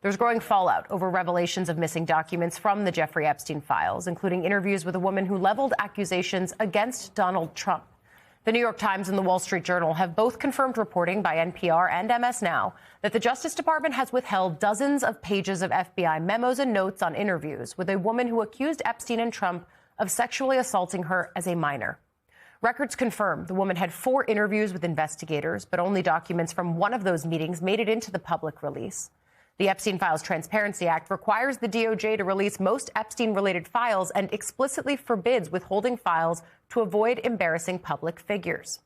There's growing fallout over revelations of missing documents from the Jeffrey Epstein files, including interviews with a woman who leveled accusations against Donald Trump. The New York Times and the Wall Street Journal have both confirmed reporting by NPR and MS Now that the Justice Department has withheld dozens of pages of FBI memos and notes on interviews with a woman who accused Epstein and Trump of sexually assaulting her as a minor. Records confirm the woman had 4 interviews with investigators, but only documents from one of those meetings made it into the public release. The Epstein Files Transparency Act requires the DOJ to release most Epstein-related files and explicitly forbids withholding files to avoid embarrassing public figures.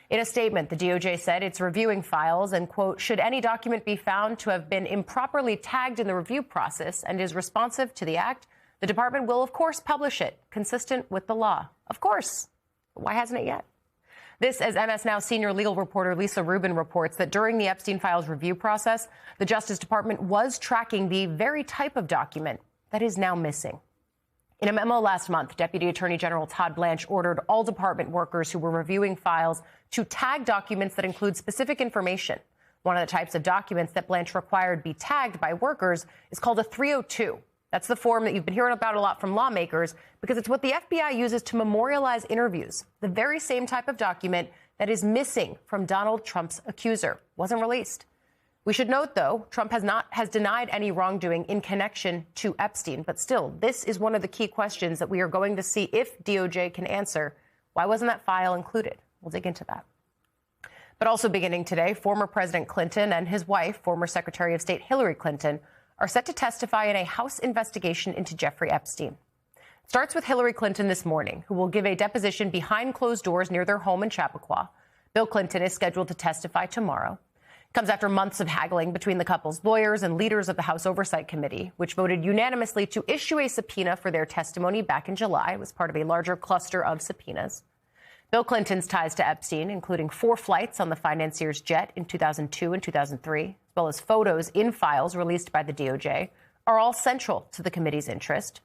In a statement, the DOJ said it's reviewing files and, quote, should any document be found to have been improperly tagged in the review process and is responsive to the act, the department will, of course, publish it, consistent with the law. Of course. But why hasn't it yet? This, as MS Now senior legal reporter Lisa Rubin reports, that during the Epstein Files review process, the Justice Department was tracking the very type of document that is now missing. In a memo last month, Deputy Attorney General Todd Blanche ordered all department workers who were reviewing files to tag documents that include specific information. One of the types of documents that Blanche required be tagged by workers is called a 302. That's the form that you've been hearing about a lot from lawmakers because it's what the FBI uses to memorialize interviews, the very same type of document that is missing from Donald Trump's accuser. Wasn't released. We should note, though, Trump has denied any wrongdoing in connection to Epstein. But still, this is one of the key questions that we are going to see if DOJ can answer. Why wasn't that file included? We'll dig into that. But also beginning today, former President Clinton and his wife, former Secretary of State Hillary Clinton, are set to testify in a House investigation into Jeffrey Epstein. It starts with Hillary Clinton this morning, who will give a deposition behind closed doors near their home in Chappaqua. Bill Clinton is scheduled to testify tomorrow. It comes after months of haggling between the couple's lawyers and leaders of the House Oversight Committee, which voted unanimously to issue a subpoena for their testimony back in July. It was part of a larger cluster of subpoenas. Bill Clinton's ties to Epstein, including 4 flights on the financier's jet in 2002 and 2003, as well as photos in files released by the DOJ, are all central to the committee's interest.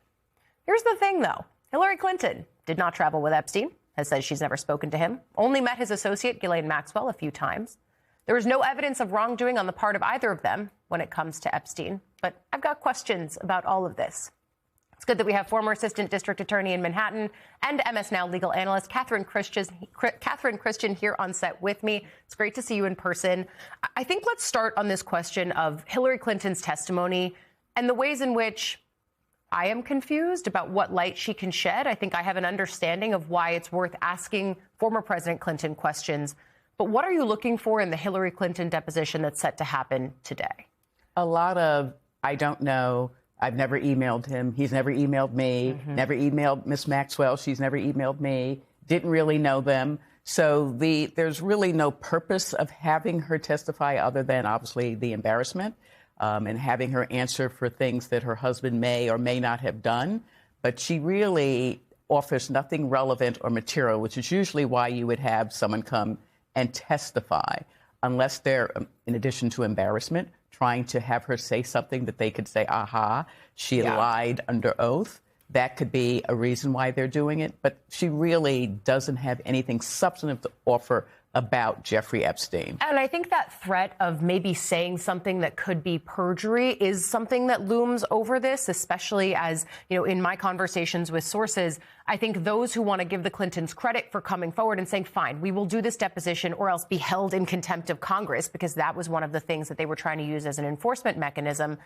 Here's the thing, though. Hillary Clinton did not travel with Epstein, has said she's never spoken to him, only met his associate Ghislaine Maxwell a few times. There is no evidence of wrongdoing on the part of either of them when it comes to Epstein. But I've got questions about all of this. It's good that we have former Assistant District Attorney in Manhattan and MS Now legal analyst Catherine Christian here on set with me. It's great to see you in person. I think let's start on this question of Hillary Clinton's testimony and the ways in which I am confused about what light she can shed. I think I have an understanding of why it's worth asking former President Clinton questions. But what are you looking for in the Hillary Clinton deposition that's set to happen today? A lot of, I don't know. I've never emailed him. He's never emailed me. Never emailed Miss Maxwell. She's never emailed me. Didn't really know them. So there's really no purpose of having her testify other than obviously the embarrassment and having her answer for things that her husband may or may not have done. But she really offers nothing relevant or material, which is usually why you would have someone come and testify, unless they're, in addition to embarrassment, trying to have her say something that they could say, aha, she lied under oath. That could be a reason why they're doing it. But she really doesn't have anything substantive to offer about Jeffrey Epstein. And I think that threat of maybe saying something that could be perjury is something that looms over this, especially as, you know, in my conversations with sources, I think those who want to give the Clintons credit for coming forward and saying, fine, we will do this deposition or else be held in contempt of Congress, because that was one of the things that they were trying to use as an enforcement mechanism.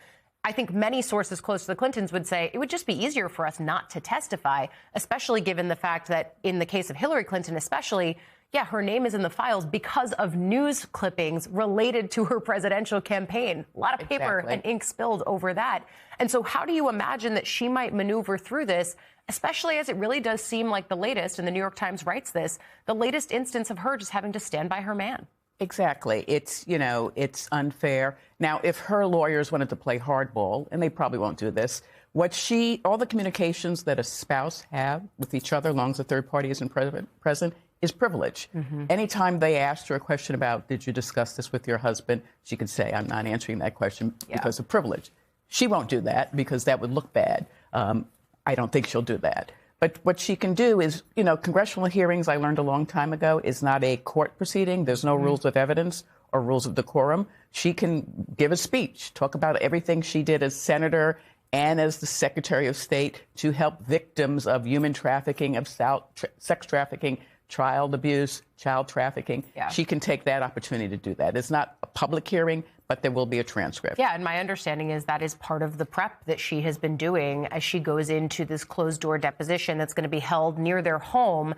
I think many sources close to the Clintons would say it would just be easier for us not to testify, especially given the fact that in the case of Hillary Clinton, especially, yeah, her name is in the files because of news clippings related to her presidential campaign. A lot of paper and ink spilled over that. And so how do you imagine that she might maneuver through this, especially as it really does seem like the latest, and the New York Times writes this, the latest instance of her just having to stand by her man? Exactly. It's, you know, it's unfair. Now, if her lawyers wanted to play hardball, and they probably won't do this, all the communications that a spouse have with each other, as long as the third party isn't present, is privilege. Anytime they asked her a question about, did you discuss this with your husband, she could say, I'm not answering that question because of privilege. She won't do that because that would look bad. I don't think she'll do that. But what she can do is, you know, congressional hearings, I learned a long time ago, is not a court proceeding. There's no rules of evidence or rules of decorum. she can give a speech, talk about everything she did as senator and as the Secretary of State to help victims of human trafficking, of sex trafficking, child abuse, child trafficking. Yeah. She can take that opportunity to do that. It's not a public hearing, but there will be a transcript. Yeah, and my understanding is that is part of the prep that she has been doing as she goes into this closed-door deposition that's going to be held near their home.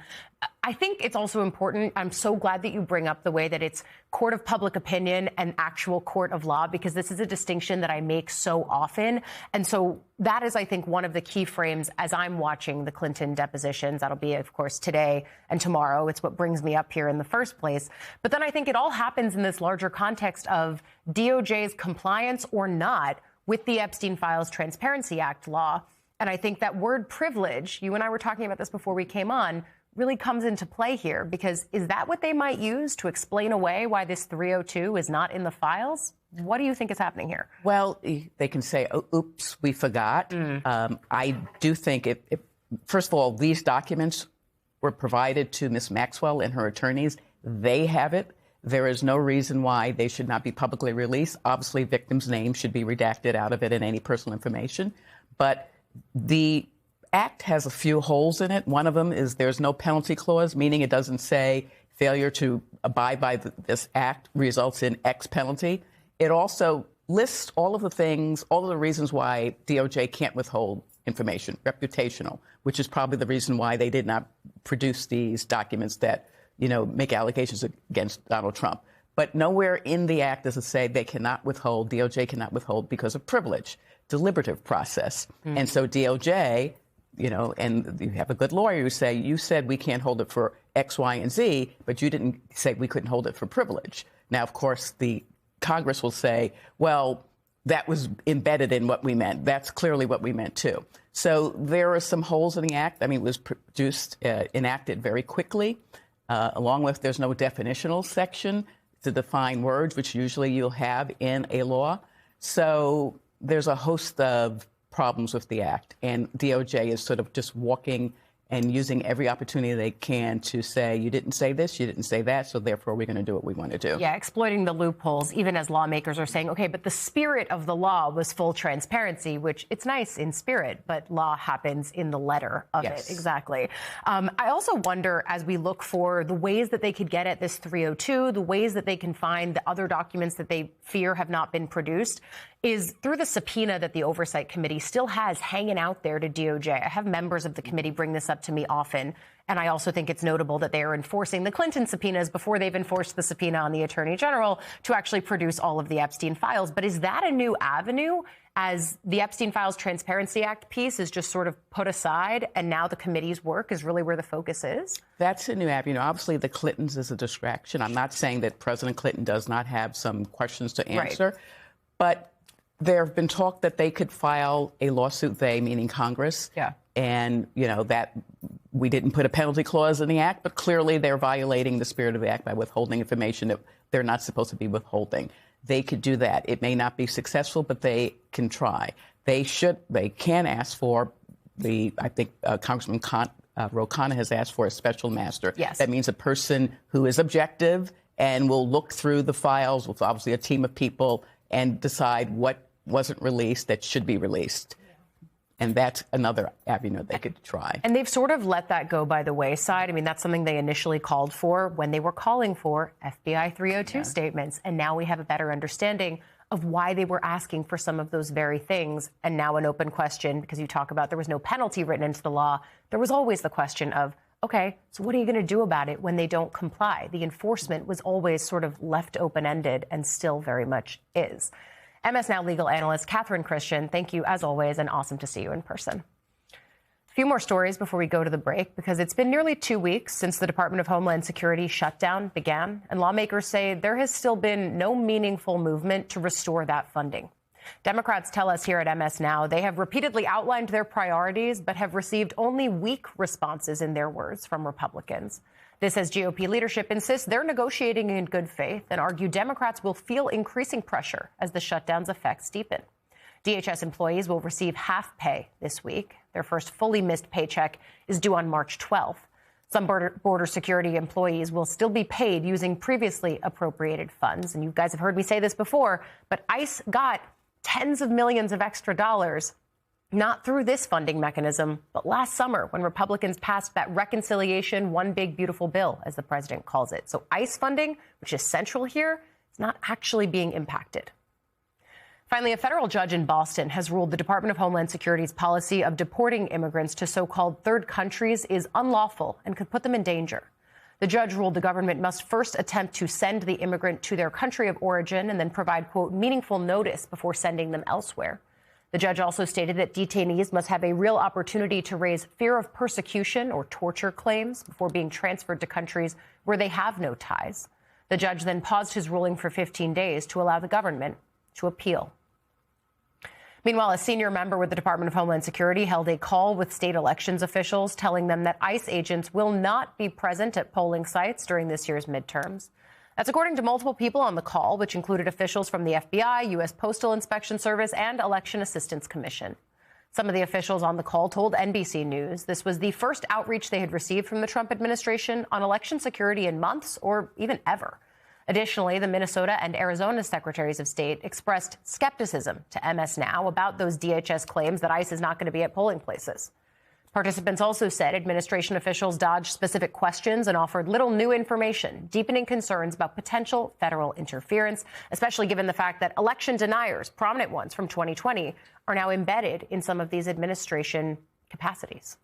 I think it's also important. I'm so glad that you bring up the way that it's court of public opinion and actual court of law, because this is a distinction that I make so often. And so that is, I think, one of the key frames as I'm watching the Clinton depositions. That'll be, of course, today and tomorrow. It's what brings me up here in the first place. But then I think it all happens in this larger context of DOJ's compliance or not with the Epstein Files Transparency Act law. And I think that word privilege, you and I were talking about this before we came on, really comes into play here, because is that what they might use to explain away why this 302 is not in the files? What do you think is happening here? Well, they can say, oh, oops, we forgot. I do think, first of all, these documents were provided to Ms. Maxwell and her attorneys. They have it. There is no reason why they should not be publicly released. Obviously, victims' names should be redacted out of it and any personal information. But the Act has a few holes in it. One of them is there's no penalty clause, meaning it doesn't say failure to abide by this Act results in X penalty. It also lists all of the things, all of the reasons why DOJ can't withhold information, reputational, which is probably the reason why they did not produce these documents that, make allegations against Donald Trump. But nowhere in the Act does it say they cannot withhold, DOJ cannot withhold because of privilege, deliberative process. And so DOJ, and you have a good lawyer who say, you said we can't hold it for X, Y, and Z, but you didn't say we couldn't hold it for privilege. Now, of course, the Congress will say, well, that was embedded in what we meant. That's clearly what we meant, too. So there are some holes in the Act. I mean, it was enacted very quickly, along with there's no definitional section to define words, which usually you'll have in a law. So there's a host of problems with the Act, and DOJ is sort of just walking and using every opportunity they can to say, you didn't say this, you didn't say that, so therefore we're going to do what we want to do. Yeah, exploiting the loopholes, even as lawmakers are saying, okay, but the spirit of the law was full transparency, which it's nice in spirit, but law happens in the letter of it. Exactly. I also wonder, as we look for the ways that they could get at this 302, the ways that they can find the other documents that they fear have not been produced, is through the subpoena that the Oversight Committee still has hanging out there to DOJ. I have members of the committee bring this up to me often, and I also think it's notable that they are enforcing the Clinton subpoenas before they've enforced the subpoena on the Attorney General to actually produce all of the Epstein files. But is that a new avenue, as the Epstein Files Transparency Act piece is just sort of put aside, and now the committee's work is really where the focus is? That's a new avenue. Obviously, the Clintons is a distraction. I'm not saying that President Clinton does not have some questions to answer, but there have been talk that they could file a lawsuit, they meaning Congress. And, that we didn't put a penalty clause in the Act, but clearly they're violating the spirit of the Act by withholding information that they're not supposed to be withholding. They could do that. It may not be successful, but they can try. They can ask for I think Congressman Ro Khanna has asked for a special master. That means a person who is objective and will look through the files with obviously a team of people and decide what wasn't released that should be released. And that's another avenue they could try. And they've sort of let that go by the wayside. I mean, that's something they initially called for when they were calling for FBI 302 statements. And now we have a better understanding of why they were asking for some of those very things. And now an open question, because you talk about there was no penalty written into the law. There was always the question of, okay, so what are you going to do about it when they don't comply? The enforcement was always sort of left open-ended and still very much is. MS Now legal analyst Catherine Christian, thank you as always, and awesome to see you in person. A few more stories before we go to the break, because it's been nearly 2 weeks since the Department of Homeland Security shutdown began, and lawmakers say there has still been no meaningful movement to restore that funding. Democrats tell us here at MS Now they have repeatedly outlined their priorities, but have received only weak responses, in their words, from Republicans. This as GOP leadership insists they're negotiating in good faith and argue Democrats will feel increasing pressure as the shutdown's effects deepen. DHS employees will receive half pay this week. Their first fully missed paycheck is due on March 12th. Some border security employees will still be paid using previously appropriated funds. And you guys have heard me say this before, but ICE got tens of millions of extra dollars, not through this funding mechanism, but last summer when Republicans passed that reconciliation, one big beautiful bill, as the president calls it. So ICE funding, which is central here, is not actually being impacted. Finally, a federal judge in Boston has ruled the Department of Homeland Security's policy of deporting immigrants to so-called third countries is unlawful and could put them in danger. The judge ruled the government must first attempt to send the immigrant to their country of origin and then provide, quote, meaningful notice before sending them elsewhere. The judge also stated that detainees must have a real opportunity to raise fear of persecution or torture claims before being transferred to countries where they have no ties. The judge then paused his ruling for 15 days to allow the government to appeal. Meanwhile, a senior member with the Department of Homeland Security held a call with state elections officials telling them that ICE agents will not be present at polling sites during this year's midterms. That's according to multiple people on the call, which included officials from the FBI, U.S. Postal Inspection Service, and Election Assistance Commission. Some of the officials on the call told NBC News this was the first outreach they had received from the Trump administration on election security in months or even ever. Additionally, the Minnesota and Arizona secretaries of state expressed skepticism to MS Now about those DHS claims that ICE is not going to be at polling places. Participants also said administration officials dodged specific questions and offered little new information, deepening concerns about potential federal interference, especially given the fact that election deniers, prominent ones from 2020, are now embedded in some of these administration capacities.